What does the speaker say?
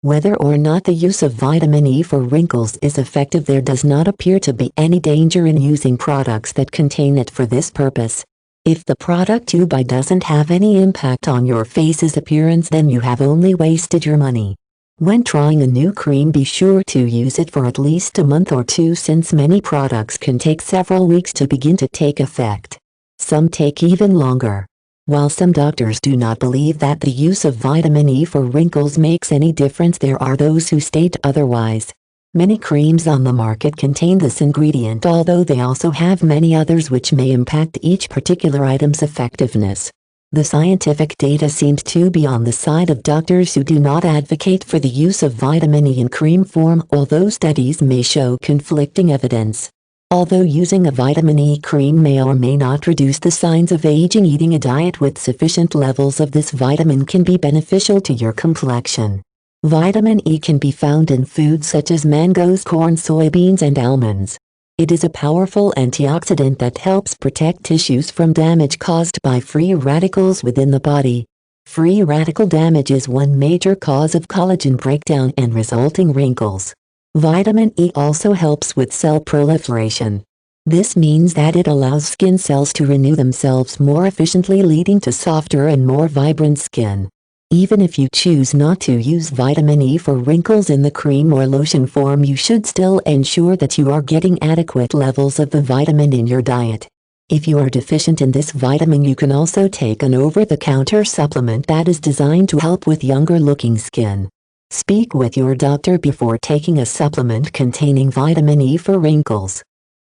Whether or not the use of vitamin E for wrinkles is effective, there does not appear to be any danger in using products that contain it for this purpose. If the product you buy doesn't have any impact on your face's appearance, then you have only wasted your money. When trying a new cream, be sure to use it for at least a month or two, since many products can take several weeks to begin to take effect. Some take even longer. While some doctors do not believe that the use of vitamin E for wrinkles makes any difference, there are those who state otherwise. Many creams on the market contain this ingredient, although they also have many others which may impact each particular item's effectiveness. The scientific data seemed to be on the side of doctors who do not advocate for the use of vitamin E in cream form, although studies may show conflicting evidence. Although using a vitamin E cream may or may not reduce the signs of aging, eating a diet with sufficient levels of this vitamin can be beneficial to your complexion. Vitamin E can be found in foods such as mangoes, corn, soybeans, and almonds. It is a powerful antioxidant that helps protect tissues from damage caused by free radicals within the body. Free radical damage is one major cause of collagen breakdown and resulting wrinkles. Vitamin E also helps with cell proliferation. This means that it allows skin cells to renew themselves more efficiently, leading to softer and more vibrant skin. Even if you choose not to use vitamin E for wrinkles in the cream or lotion form, you should still ensure that you are getting adequate levels of the vitamin in your diet. If you are deficient in this vitamin, you can also take an over-the-counter supplement that is designed to help with younger-looking skin. Speak with your doctor before taking a supplement containing vitamin E for wrinkles.